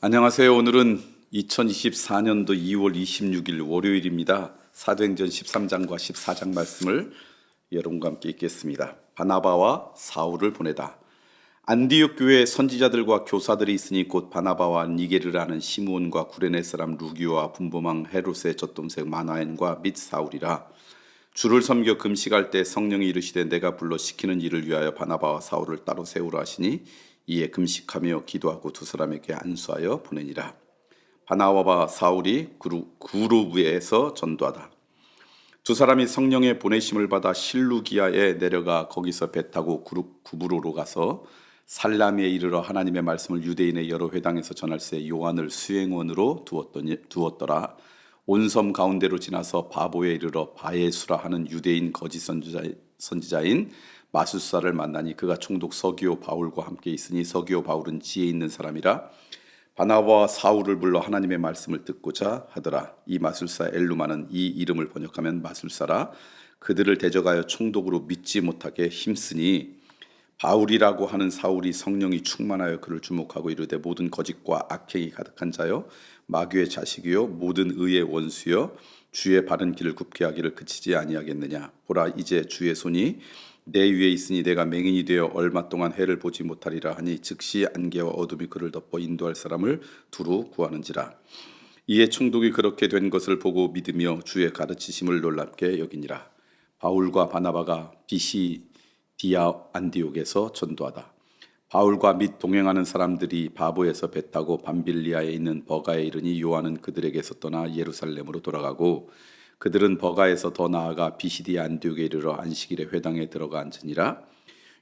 안녕하세요. 오늘은 2024년도 2월 26일 월요일입니다. 사도행전 13장과 14장 말씀을 여러분과 함께 읽겠습니다. 바나바와 사울을 보내다. 안디옥 교회에 선지자들과 교사들이 있으니 곧 바나바와 니게르라는 시므온과 구레네 사람 루기오와 분봉왕 헤롯의 젖동생 마나엔과 및 사울이라. 주를 섬겨 금식할 때 성령이 이르시되 내가 불러 시키는 일을 위하여 바나바와 사울을 따로 세우라 하시니 이에 금식하며 기도하고 두 사람에게 안수하여 보내니라. 바나바와 사울이 구르브에서 전도하다. 두 사람이 성령의 보내심을 받아 실루기아에 내려가 거기서 배 타고 구브로로 가서 살라미에 이르러 하나님의 말씀을 유대인의 여러 회당에서 전할새 요한을 수행원으로 두었더라. 온 섬 가운데로 지나서 바보에 이르러 바에수라 하는 유대인 거짓 선지자인 마술사를 만나니 그가 총독 서기오 바울과 함께 있으니 서기오 바울은 지혜 있는 사람이라. 바나바와 사울을 불러 하나님의 말씀을 듣고자 하더라. 이 마술사 엘루마는 이 이름을 번역하면 마술사라. 그들을 대적하여 총독으로 믿지 못하게 힘쓰니 바울이라고 하는 사울이 성령이 충만하여 그를 주목하고 이르되 모든 거짓과 악행이 가득한 자여 마귀의 자식이요 모든 의의 원수여 주의 바른 길을 굽게 하기를 그치지 아니하겠느냐. 보라 이제 주의 손이 내 위에 있으니 내가 맹인이 되어 얼마 동안 해를 보지 못하리라 하니 즉시 안개와 어둠이 그를 덮어 인도할 사람을 두루 구하는지라. 이에 총독이 그렇게 된 것을 보고 믿으며 주의 가르치심을 놀랍게 여기니라. 바울과 바나바가 비시디아 안디옥에서 전도하다. 바울과 및 동행하는 사람들이 바보에서 배 타고 밤빌리아에 있는 버가에 이르니 요한은 그들에게서 떠나 예루살렘으로 돌아가고 그들은 버가에서 더 나아가 비시디아 안디옥에 이르러 안식일에 회당에 들어가 앉으니라.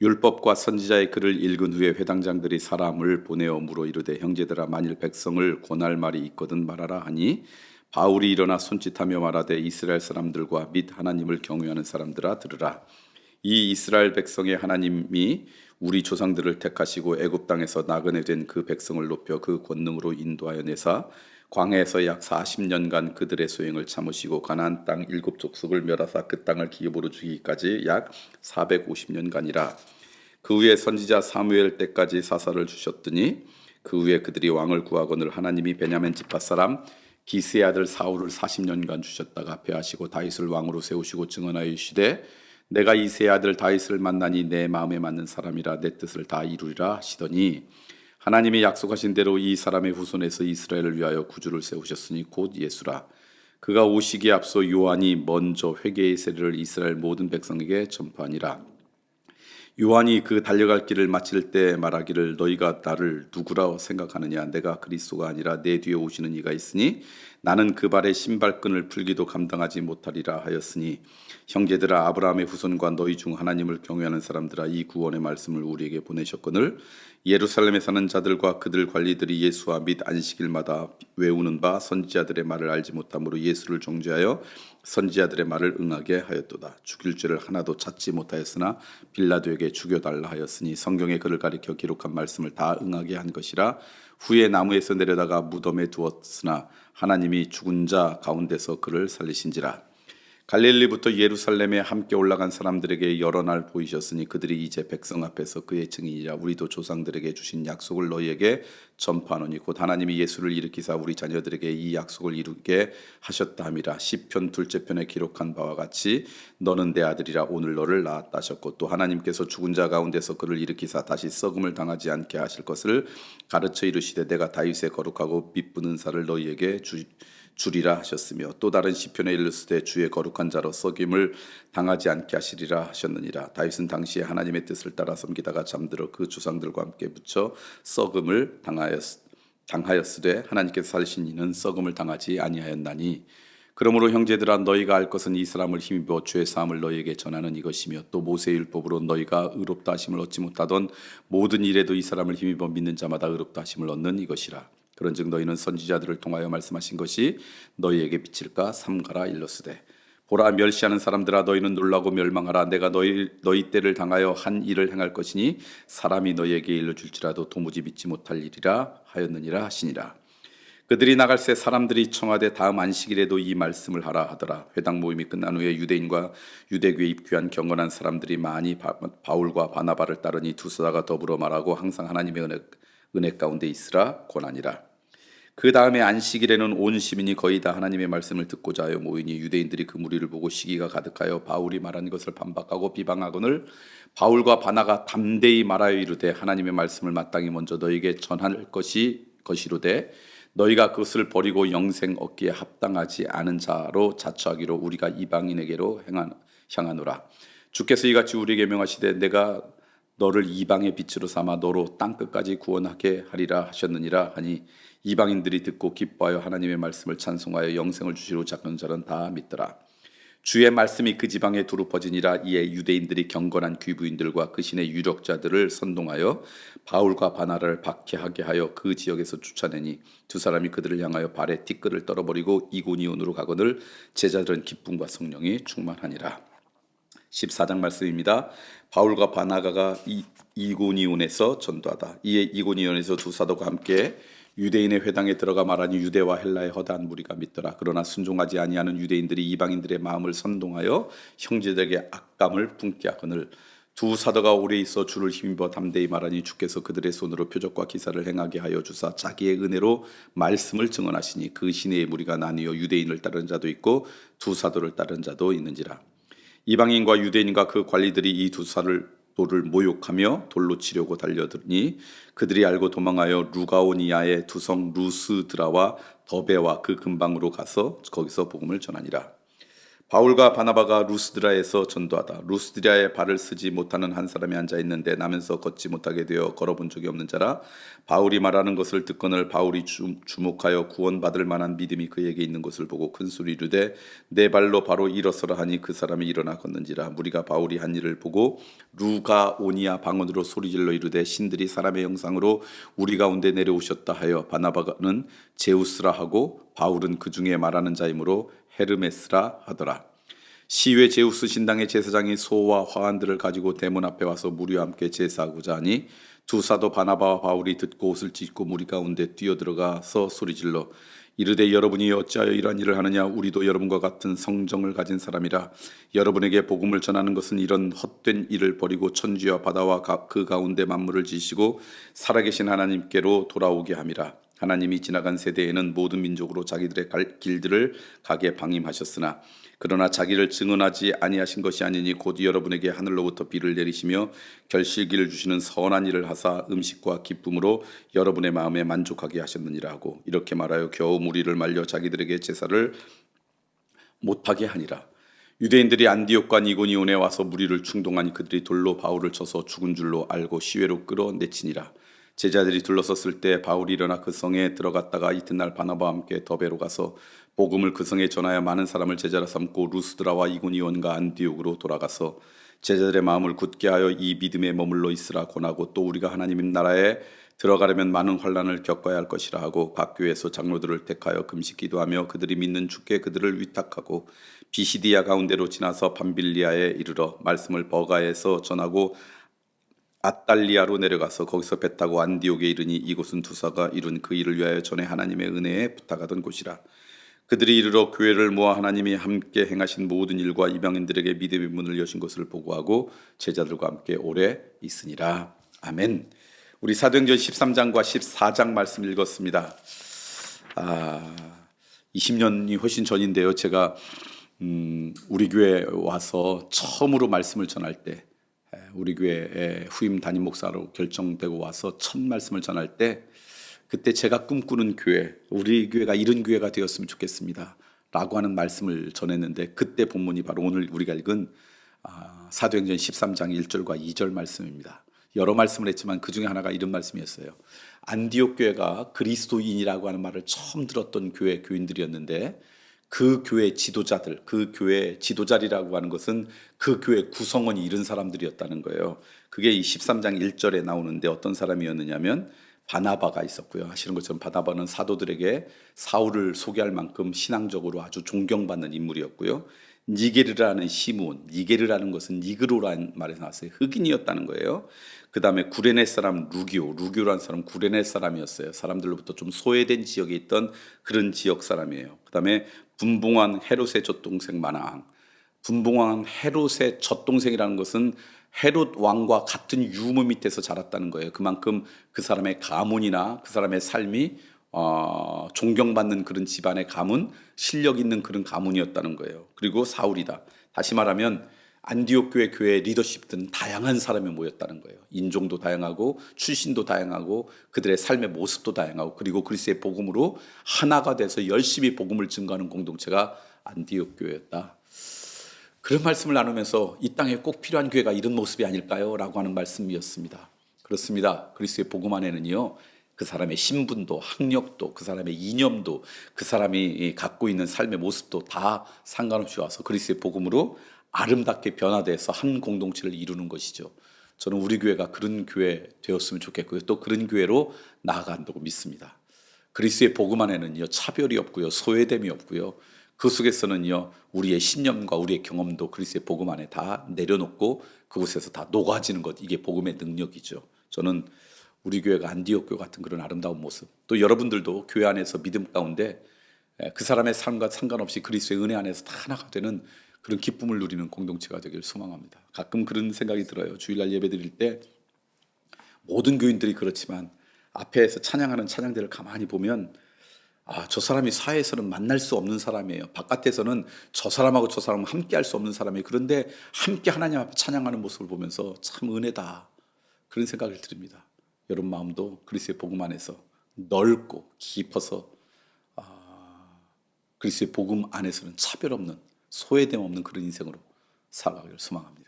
율법과 선지자의 글을 읽은 후에 회당장들이 사람을 보내어 물어 이르되 형제들아 만일 백성을 권할 말이 있거든 말하라 하니 바울이 일어나 손짓하며 말하되 이스라엘 사람들과 및 하나님을 경외하는 사람들아 들으라. 이 이스라엘 백성의 하나님이 우리 조상들을 택하시고 애굽 땅에서 나그네 된 그 백성을 높여 그 권능으로 인도하여 내사 광야에서 약 40년간 그들의 소행을 참으시고 가나안 땅 7족속을 멸하사 그 땅을 기업으로 주기까지 약 450년간이라. 그 후에 선지자 사무엘 때까지 사사를 주셨더니 그 후에 그들이 왕을 구하거늘 하나님이 베냐민 지파 사람 기스의 아들 사울을 40년간 주셨다가 패하시고 다윗을 왕으로 세우시고 증언하여 이르시되 내가 이 세 아들 다윗을 만나니 내 마음에 맞는 사람이라 내 뜻을 다 이루리라 하시더니 하나님이 약속하신 대로 이 사람의 후손에서 이스라엘을 위하여 구주를 세우셨으니 곧 예수라. 그가 오시기에 앞서 요한이 먼저 회개의 세례를 이스라엘 모든 백성에게 전파하니라. 요한이 그 달려갈 길을 마칠 때 말하기를 너희가 나를 누구라 생각하느냐. 내가 그리스도가 아니라 내 뒤에 오시는 이가 있으니 나는 그 발의 신발끈을 풀기도 감당하지 못하리라 하였으니 형제들아 아브라함의 후손과 너희 중 하나님을 경외하는 사람들아 이 구원의 말씀을 우리에게 보내셨거늘 예루살렘에 사는 자들과 그들 관리들이 예수와 및 안식일마다 외우는 바 선지자들의 말을 알지 못함으로 예수를 정죄하여 선지자들의 말을 응하게 하였도다. 죽일 죄를 하나도 찾지 못하였으나 빌라도에게 죽여달라 하였으니 성경에 그를 가리켜 기록한 말씀을 다 응하게 한 것이라. 후에 나무에서 내려다가 무덤에 두었으나 하나님이 죽은 자 가운데서 그를 살리신지라. 갈릴리부터 예루살렘에 함께 올라간 사람들에게 여러 날 보이셨으니 그들이 이제 백성 앞에서 그의 증인이라. 우리도 조상들에게 주신 약속을 너희에게 전파하노니 곧 하나님이 예수를 일으키사 우리 자녀들에게 이 약속을 이루게 하셨다 함이라. 시편 둘째 편에 기록한 바와 같이 너는 내 아들이라 오늘 너를 낳았다 하셨고 또 하나님께서 죽은 자 가운데서 그를 일으키사 다시 썩음을 당하지 않게 하실 것을 가르쳐 이르시되 내가 다윗의 거룩하고 빛부는 살을 너희에게 주리라 하셨으며 또 다른 시편에 이르시되 주의 거룩한 자로 썩임을 당하지 않게 하시리라 하셨느니라. 다윗은 당시에 하나님의 뜻을 따라 섬기다가 잠들어 그 조상들과 함께 묻혀 썩음을 당하였으되 하나님께서 살리신 이는 썩음을 당하지 아니하였나니. 그러므로 형제들아 너희가 알 것은 이 사람을 힘입어 죄 사함을 너희에게 전하는 이것이며 또 모세의 율법으로 너희가 의롭다 하심을 얻지 못하던 모든 일에도 이 사람을 힘입어 믿는 자마다 의롭다 하심을 얻는 이것이라. 그런즉 너희는 선지자들을 통하여 말씀하신 것이 너희에게 비칠까 삼가라 일렀으되 보라 멸시하는 사람들아 너희는 놀라고 멸망하라. 내가 너희 때를 당하여 한 일을 행할 것이니 사람이 너희에게 일러줄지라도 도무지 믿지 못할 일이라 하였느니라 하시니라. 그들이 나갈새 사람들이 청하되 다음 안식일에도 이 말씀을 하라 하더라. 회당 모임이 끝난 후에 유대인과 유대교에 입교한 경건한 사람들이 많이 바울과 바나바를 따르니 두 사자가 더불어 말하고 항상 하나님의 은혜 가운데 있으라 권하니라. 그 다음에 안식일에는 온 시민이 거의 다 하나님의 말씀을 듣고자 하여 모이니 유대인들이 그 무리를 보고 시기가 가득하여 바울이 말한 것을 반박하고 비방하거늘 바울과 바나가 담대히 말하여 이르되 하나님의 말씀을 마땅히 먼저 너에게 전할 것이로되 너희가 그것을 버리고 영생 얻기에 합당하지 않은 자로 자처하기로 우리가 이방인에게로 향하노라. 주께서 이같이 우리에게 명하시되 내가 너를 이방의 빛으로 삼아 너로 땅 끝까지 구원하게 하리라 하셨느니라 하니 이방인들이 듣고 기뻐하여 하나님의 말씀을 찬송하여 영생을 주시로 작은 자는 다 믿더라. 주의 말씀이 그 지방에 두루 퍼지니라. 이에 유대인들이 경건한 귀부인들과 그 신의 유력자들을 선동하여 바울과 바나를 박해하게 하여 그 지역에서 쫓아내니 두 사람이 그들을 향하여 발에 티끌을 떨어버리고 이고니온으로 가거늘 제자들은 기쁨과 성령이 충만하니라. 14장 말씀입니다. 바울과 바나가가 이고니온에서 전도하다. 이에 이고니온에서 두 사도가 함께 유대인의 회당에 들어가 말하니 유대와 헬라의 허다한 무리가 믿더라. 그러나 순종하지 아니하는 유대인들이 이방인들의 마음을 선동하여 형제들에게 악감을 품게 하거늘 두 사도가 오래 있어 주를 힘입어 담대히 말하니 주께서 그들의 손으로 표적과 기사를 행하게 하여 주사 자기의 은혜로 말씀을 증언하시니 그 시내의 무리가 나뉘어 유대인을 따르는 자도 있고 두 사도를 따르는 자도 있는지라. 이방인과 유대인과 그 관리들이 이 두 사도를 모욕하며 돌로 치려고 달려들니 그들이 알고 도망하여 루가오니아의 두 성 루스드라와 더베와 그 근방으로 가서 거기서 복음을 전하니라. 바울과 바나바가 루스드라에서 전도하다. 루스드라에 발을 쓰지 못하는 한 사람이 앉아 있는데 나면서 걷지 못하게 되어 걸어본 적이 없는 자라. 바울이 말하는 것을 듣거늘 바울이 주목하여 구원받을 만한 믿음이 그에게 있는 것을 보고 큰 소리로 이르되 내 발로 바로 일어서라 하니 그 사람이 일어나 걷는지라. 무리가 바울이 한 일을 보고 루가오니아 방언으로 소리질러 이르되 신들이 사람의 형상으로 우리 가운데 내려오셨다 하여 바나바는 제우스라 하고 바울은 그 중에 말하는 자이므로 헤르메스라 하더라. 시외 제우스 신당의 제사장이 소와 화환들을 가지고 대문 앞에 와서 무리와 함께 제사하고자 하니 두 사도 바나바와 바울이 듣고 옷을 찢고 무리 가운데 뛰어들어가서 소리질러 이르되 여러분이 어찌하여 이러한 일을 하느냐. 우리도 여러분과 같은 성정을 가진 사람이라. 여러분에게 복음을 전하는 것은 이런 헛된 일을 버리고 천지와 바다와 그 가운데 만물을 지시고 살아계신 하나님께로 돌아오게 함이라. 하나님이 지나간 세대에는 모든 민족으로 자기들의 길들을 가게 방임하셨으나 그러나 자기를 증언하지 아니하신 것이 아니니 곧 여러분에게 하늘로부터 비를 내리시며 결실기를 주시는 선한 일을 하사 음식과 기쁨으로 여러분의 마음에 만족하게 하셨느니라 하고 이렇게 말하여 겨우 무리를 말려 자기들에게 제사를 못하게 하니라. 유대인들이 안디옥과 이고니온에 와서 무리를 충동하니 그들이 돌로 바울을 쳐서 죽은 줄로 알고 시외로 끌어내치니라. 제자들이 둘러섰을 때 바울이 일어나 그 성에 들어갔다가 이튿날 바나바와 함께 더베로 가서 복음을 그 성에 전하여 많은 사람을 제자로 삼고 루스드라와 이고니온과 안디옥으로 돌아가서 제자들의 마음을 굳게 하여 이 믿음에 머물러 있으라 권하고 또 우리가 하나님의 나라에 들어가려면 많은 환난을 겪어야 할 것이라 하고 각 교회에서 장로들을 택하여 금식 기도하며 그들이 믿는 주께 그들을 위탁하고 비시디아 가운데로 지나서 밤빌리아에 이르러 말씀을 버가에서 전하고 아달리아로 내려가서 거기서 배 타고 안디옥에 이르니 이곳은 두사가 이룬 그 일을 위하여 전에 하나님의 은혜에 부탁하던 곳이라. 그들이 이르러 교회를 모아 하나님이 함께 행하신 모든 일과 이방인들에게 믿음의 문을 여신 것을 보고하고 제자들과 함께 오래 있으니라. 아멘. 우리 사도행전 13장과 14장 말씀 읽었습니다. 20년이 훨씬 전인데요. 제가 우리 교회 와서 처음으로 말씀을 전할 때 우리 교회 후임 담임 목사로 결정되고 와서 첫 말씀을 전할 때 그때 제가 꿈꾸는 교회, 우리 교회가 이런 교회가 되었으면 좋겠습니다 라고 하는 말씀을 전했는데 그때 본문이 바로 오늘 우리가 읽은 사도행전 13장 1절과 2절 말씀입니다. 여러 말씀을 했지만 그 중에 하나가 이런 말씀이었어요. 안디옥 교회가 그리스도인이라고 하는 말을 처음 들었던 교인들이었는데 그 교회 지도자들, 그 교회 지도자리라고 하는 것은 그 교회 구성원이 이런 사람들이었다는 거예요. 그게 이 13장 1절에 나오는데 어떤 사람이었느냐면 바나바가 있었고요. 아시는 것처럼 바나바는 사도들에게 사울을 소개할 만큼 신앙적으로 아주 존경받는 인물이었고요. 니게르라는 시므온, 니게르라는 것은 니그로라는 말에서 나왔어요. 흑인이었다는 거예요. 그 다음에 구레네 사람 루기오라는 사람 구레네 사람이었어요. 사람들로부터 좀 소외된 지역에 있던 그런 지역 사람이에요. 그 다음에 분봉한 헤롯의 젖동생 마나앙. 분봉한 헤롯의 젖동생이라는 것은 헤롯 왕과 같은 유무 밑에서 자랐다는 거예요. 그만큼 그 사람의 가문이나 그 사람의 삶이 존경받는 그런 집안의 가문, 실력 있는 그런 가문이었다는 거예요. 그리고 사울이다. 다시 말하면 안디옥 교회 리더십들은 다양한 사람이 모였다는 거예요. 인종도 다양하고 출신도 다양하고 그들의 삶의 모습도 다양하고 그리고 그리스도의 복음으로 하나가 돼서 열심히 복음을 증거하는 공동체가 안디옥 교회였다. 그런 말씀을 나누면서 이 땅에 꼭 필요한 교회가 이런 모습이 아닐까요? 라고 하는 말씀이었습니다. 그렇습니다. 그리스도의 복음 안에는요, 그 사람의 신분도 학력도 그 사람의 이념도 그 사람이 갖고 있는 삶의 모습도 다 상관없이 와서 그리스도의 복음으로 아름답게 변화돼서 한 공동체를 이루는 것이죠. 저는 우리 교회가 그런 교회 되었으면 좋겠고요. 또 그런 교회로 나아간다고 믿습니다. 그리스도의 복음 안에는요, 차별이 없고요, 소외됨이 없고요. 그 속에서는요, 우리의 신념과 우리의 경험도 그리스도의 복음 안에 다 내려놓고 그곳에서 다 녹아지는 것, 이게 복음의 능력이죠. 저는 우리 교회가 안디옥 교회 같은 그런 아름다운 모습, 또 여러분들도 교회 안에서 믿음 가운데 그 사람의 삶과 상관없이 그리스도의 은혜 안에서 다 하나가 되는 그런 기쁨을 누리는 공동체가 되길 소망합니다. 가끔 그런 생각이 들어요. 주일날 예배 드릴 때 모든 교인들이 그렇지만 앞에서 찬양하는 찬양들을 가만히 보면 저 사람이 사회에서는 만날 수 없는 사람이에요. 바깥에서는 저 사람하고 저 사람은 함께 할 수 없는 사람이에요. 그런데 함께 하나님 앞에 찬양하는 모습을 보면서 참 은혜다. 그런 생각을 드립니다. 여러분 마음도 그리스도의 복음 안에서 넓고 깊어서 그리스도의 복음 안에서는 차별 없는 소외됨 없는 그런 인생으로 살아가기를 소망합니다.